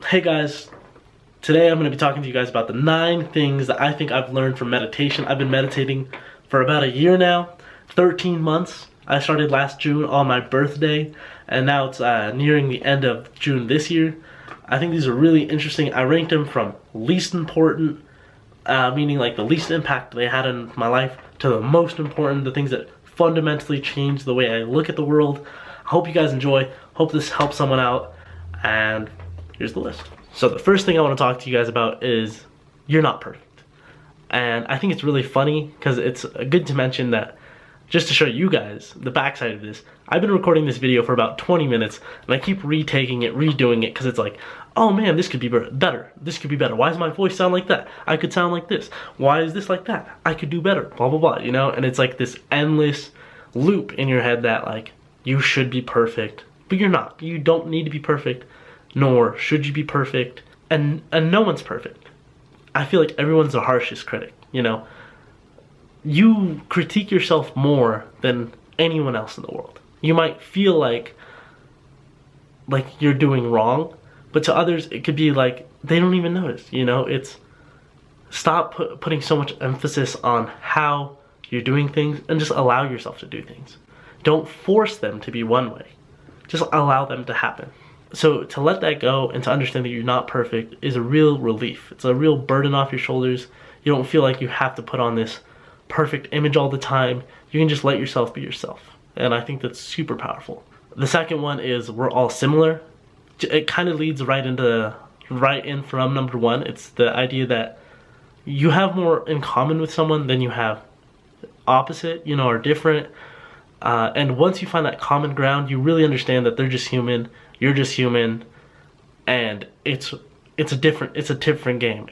Hey guys, today I'm going to be talking to you guys about the 9 things that I think I've learned from meditation. I've been meditating for about a year now, 13 months. I started last June on my birthday, and now it's nearing the end of June this year. I think these are really interesting. I ranked them from least important, meaning like the least impact they had in my life, to the most important, the things that fundamentally changed the way I look at the world. I hope you guys enjoy. Hope this helps someone out, and here's the list. So the first thing I want to talk to you guys about is you're not perfect. And I think it's really funny because it's good to mention that, just to show you guys the backside of this, I've been recording this video for about 20 minutes and I keep retaking it, redoing it, because it's like, oh man, this could be better. This could be better. Why does my voice sound like that? I could sound like this. Why is this like that? I could do better. Blah, blah, blah, you know? And it's like this endless loop in your head that like, you should be perfect, but you're not. You don't need to be perfect, nor should you be perfect, and no one's perfect. I feel like everyone's the harshest critic, you know? You critique yourself more than anyone else in the world. You might feel like you're doing wrong, but to others it could be like they don't even notice, you know? It's stop putting so much emphasis on how you're doing things and just allow yourself to do things. Don't force them to be one way. Just allow them to happen. So to let that go and to understand that you're not perfect is a real relief. It's a real burden off your shoulders. You don't feel like you have to put on this perfect image all the time. You can just let yourself be yourself. And I think that's super powerful. The second one is we're all similar. It kind of leads right in from number 1. It's the idea that you have more in common with someone than you have opposite, you know, or different. And once you find that common ground, you really understand that they're just human, you're just human, and it's a different game.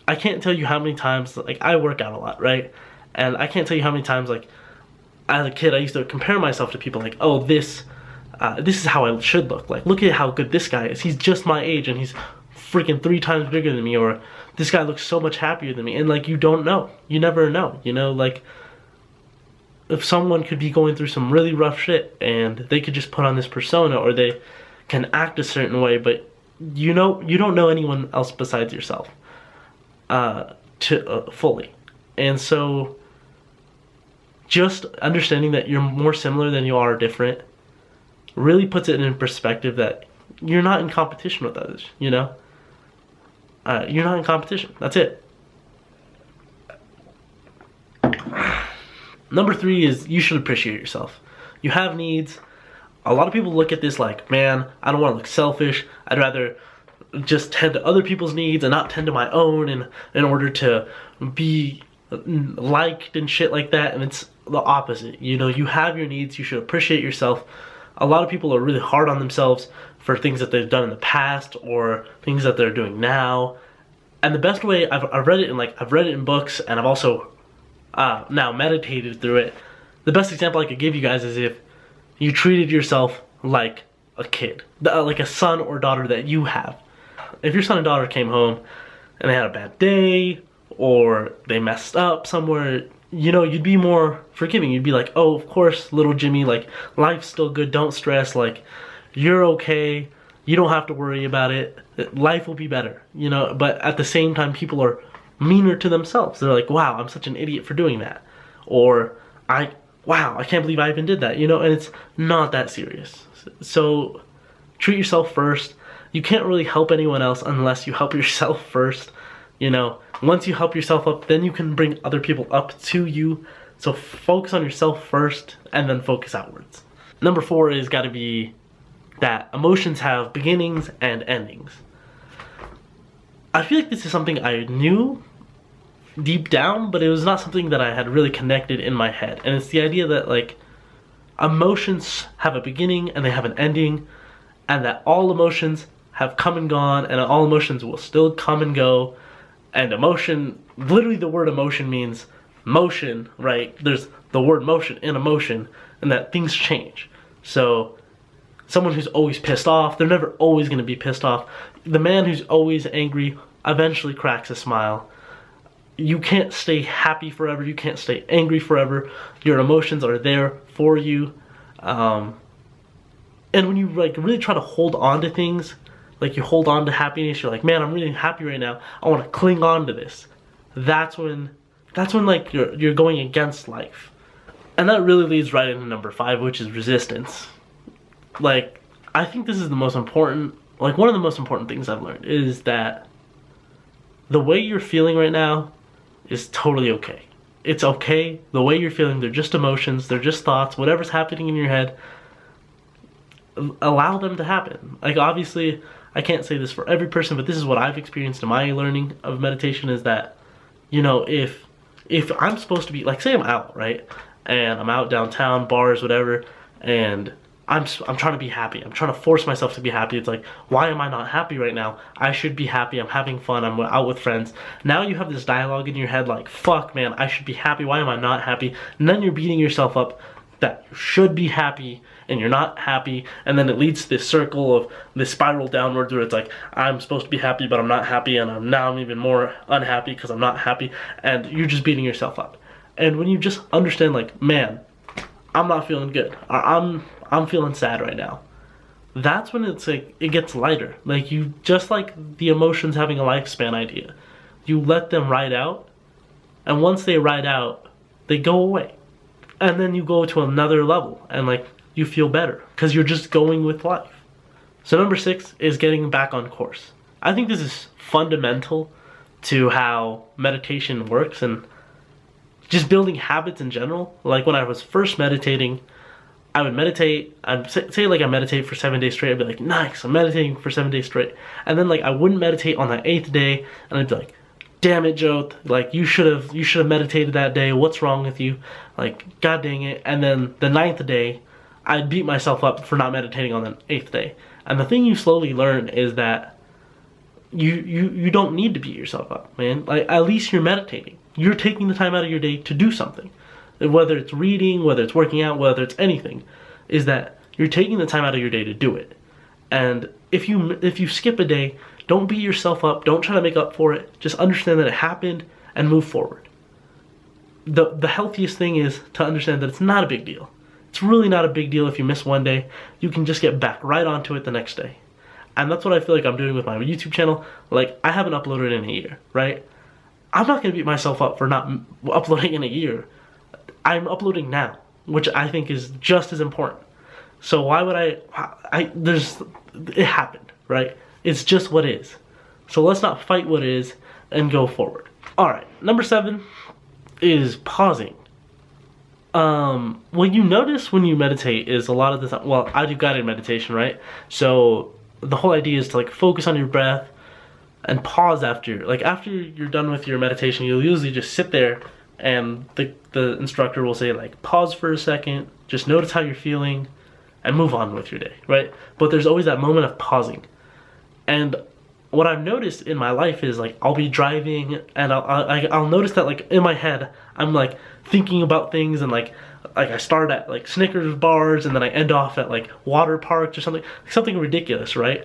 I can't tell you how many times, like, I work out a lot, right? And I can't tell you how many times, like, as a kid I used to compare myself to people like, oh, this is how I should look. Like, look at how good this guy is. He's just my age and he's freaking 3 times bigger than me, or this guy looks so much happier than me. And like, you don't know. You never know, you know? Like, if someone could be going through some really rough shit and they could just put on this persona, or they can act a certain way, but you know, you don't know anyone else besides yourself fully. And so just understanding that you're more similar than you are different really puts it in perspective that you're not in competition with others, you know? You're not in competition. That's it. Number 3 is you should appreciate yourself. You have needs. A lot of people look at this like, man, I don't want to look selfish. I'd rather just tend to other people's needs and not tend to my own in order to be liked and shit like that. And it's the opposite. You know, you have your needs. You should appreciate yourself. A lot of people are really hard on themselves for things that they've done in the past or things that they're doing now. And the best way, I've read it in books, and I've also now meditated through it. The best example I could give you guys is if you treated yourself like a kid, like a son or daughter that you have. If your son and daughter came home and they had a bad day or they messed up somewhere, you know, you'd be more forgiving. You'd be like, oh, of course, little Jimmy, like, life's still good, don't stress, like, you're okay, you don't have to worry about it, life will be better, you know? But at the same time, people are meaner to themselves. They're like, wow, I'm such an idiot for doing that. Or, wow, I can't believe I even did that, you know? And it's not that serious. So treat yourself first. You can't really help anyone else unless you help yourself first, you know? Once you help yourself up, then you can bring other people up to you. So focus on yourself first and then focus outwards. Number 4 is gotta be that emotions have beginnings and endings. I feel like this is something I knew deep down, but it was not something that I had really connected in my head. And it's the idea that, like, emotions have a beginning and they have an ending, and that all emotions have come and gone, and all emotions will still come and go. And emotion, literally the word emotion means motion, right? There's the word motion in emotion, and that things change. So someone who's always pissed off, they're never always going to be pissed off. The man who's always angry eventually cracks a smile. You can't stay happy forever. You can't stay angry forever. Your emotions are there for you. And when you like really try to hold on to things, like you hold on to happiness, you're like, man, I'm really happy right now, I want to cling on to this. That's when like you're going against life. And that really leads right into number 5, which is resistance. Like, I think this is the most important, like one of the most important things I've learned is that the way you're feeling right now is totally okay. It's okay. The way you're feeling, they're just emotions, they're just thoughts, whatever's happening in your head, allow them to happen. Like, obviously, I can't say this for every person, but this is what I've experienced in my learning of meditation, is that, you know, if I'm supposed to be, like, say I'm out, right? And I'm out downtown, bars, whatever, and I'm trying to be happy. I'm trying to force myself to be happy. It's like, why am I not happy right now? I should be happy. I'm having fun. I'm out with friends. Now you have this dialogue in your head like, fuck, man, I should be happy. Why am I not happy? And then you're beating yourself up that you should be happy and you're not happy. And then it leads to this circle of this spiral downwards where it's like, I'm supposed to be happy, but I'm not happy. And I'm even more unhappy because I'm not happy. And you're just beating yourself up. And when you just understand, like, man, I'm not feeling good, or I'm feeling sad right now, that's when it's like, it gets lighter. Like, you, just like the emotions having a lifespan idea, you let them ride out, and once they ride out, they go away. And then you go to another level, and like, you feel better, because you're just going with life. So number 6 is getting back on course. I think this is fundamental to how meditation works, and just building habits in general. Like, when I was first meditating, I would meditate, I'd say like I meditate for 7 days straight, I'd be like, nice, I'm meditating for 7 days straight. And then like I wouldn't meditate on that 8th day, and I'd be like, damn it, Joe, like you should have meditated that day, what's wrong with you? Like, god dang it. And then the 9th day, I'd beat myself up for not meditating on the 8th day. And the thing you slowly learn is that you don't need to beat yourself up, man. Like, at least you're meditating. You're taking the time out of your day to do something. Whether it's reading, whether it's working out, whether it's anything, is that you're taking the time out of your day to do it. And if you skip a day, don't beat yourself up, don't try to make up for it, just understand that it happened and move forward. The healthiest thing is to understand that it's not a big deal. It's really not a big deal if you miss one day. You can just get back right onto it the next day. And that's what I feel like I'm doing with my YouTube channel. Like, I haven't uploaded in a year, right? I'm not going to beat myself up for not uploading in a year. I'm uploading now, which I think is just as important. So why would it happened, right? It's just what is. So let's not fight what is and go forward. Alright, number 7 is pausing. What you notice when you meditate is a lot of the time, well, I do guided meditation, right? So the whole idea is to like focus on your breath and pause after you're done with your meditation. You'll usually just sit there, and the instructor will say like, pause for a second, just notice how you're feeling, and move on with your day, right? But there's always that moment of pausing. And what I've noticed in my life is like, I'll be driving and I'll notice that like in my head, I'm like thinking about things, and like I start at like Snickers bars and then I end off at like water parks or something ridiculous, right?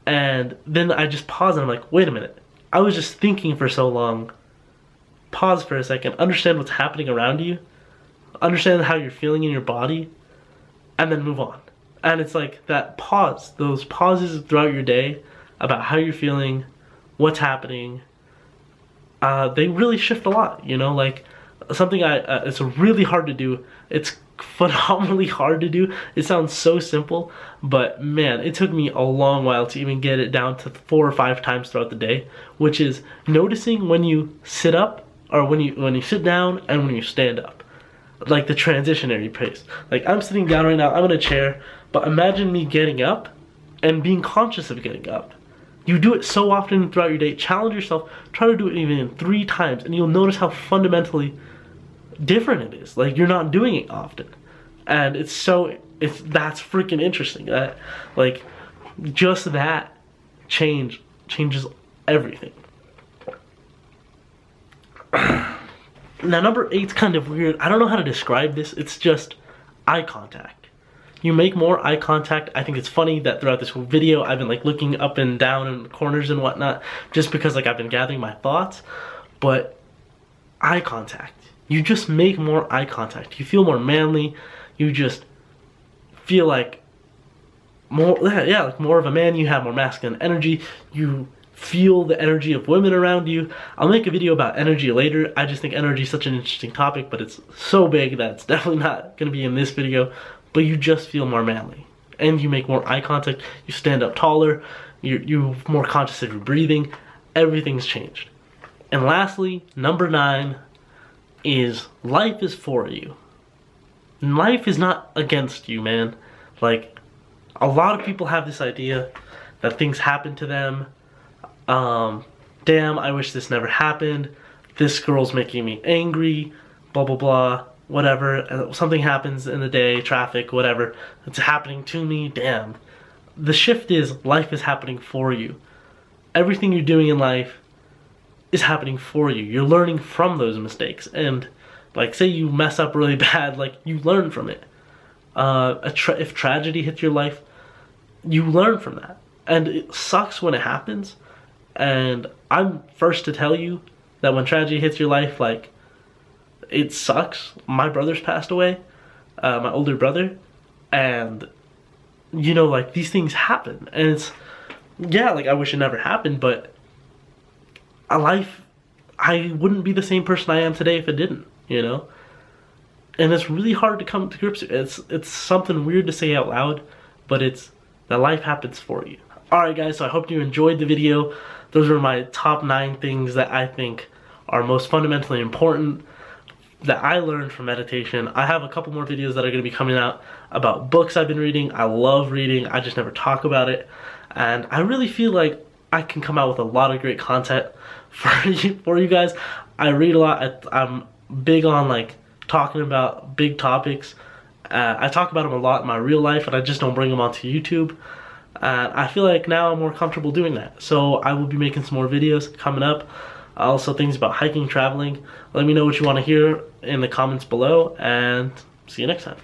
And then I just pause and I'm like, wait a minute, I was just thinking for so long. Pause for a second, understand what's happening around you, understand how you're feeling in your body, and then move on. And it's like that pause, those pauses throughout your day about how you're feeling, what's happening, they really shift a lot, you know? Like, something it's really hard to do. It's phenomenally hard to do. It sounds so simple, but man, it took me a long while to even get it down to 4 or 5 times throughout the day, which is noticing when you sit up, or when you sit down, and when you stand up. Like the transitionary pace. Like, I'm sitting down right now, I'm in a chair, but imagine me getting up and being conscious of getting up. You do it so often throughout your day. Challenge yourself, try to do it even 3 times, and you'll notice how fundamentally different it is. Like, you're not doing it often. And that's freaking interesting. That, like, just that changes everything. Now, number 8's kind of weird. I don't know how to describe this. It's just eye contact. You make more eye contact. I think it's funny that throughout this whole video, I've been like looking up and down in the corners and whatnot, just because like I've been gathering my thoughts. But eye contact. You just make more eye contact. You feel more manly. You just feel like more, yeah, like more of a man, you have more masculine energy, you feel the energy of women around you. I'll make a video about energy later. I just think energy is such an interesting topic, but it's so big that it's definitely not going to be in this video. But you just feel more manly, and you make more eye contact, you stand up taller, you're more conscious of your breathing. Everything's changed. And lastly, number 9 is life is for you. Life is not against you, man. Like, a lot of people have this idea that things happen to them. Damn, I wish this never happened. This girl's making me angry, blah, blah, blah, whatever. Something happens in the day, traffic, whatever. It's happening to me, damn. The shift is life is happening for you. Everything you're doing in life is happening for you. You're learning from those mistakes. And like, say you mess up really bad, like, you learn from it. If tragedy hits your life, you learn from that. And it sucks when it happens. And I'm first to tell you that when tragedy hits your life, like, it sucks. My brother's passed away, my older brother, and you know, like, these things happen, and it's, yeah, like, I wish it never happened, but a life, I wouldn't be the same person I am today if it didn't, you know? And it's really hard to come to grips with. It's something weird to say out loud, but it's that life happens for you. Alright guys, so I hope you enjoyed the video. Those are my top 9 things that I think are most fundamentally important that I learned from meditation. I have a couple more videos that are going to be coming out about books I've been reading. I love reading, I just never talk about it. And I really feel like I can come out with a lot of great content for you guys. I read a lot. I'm big on like talking about big topics. I talk about them a lot in my real life, and I just don't bring them onto YouTube. And I feel like now I'm more comfortable doing that. So I will be making some more videos coming up. Also things about hiking, traveling. Let me know what you want to hear in the comments below, and see you next time.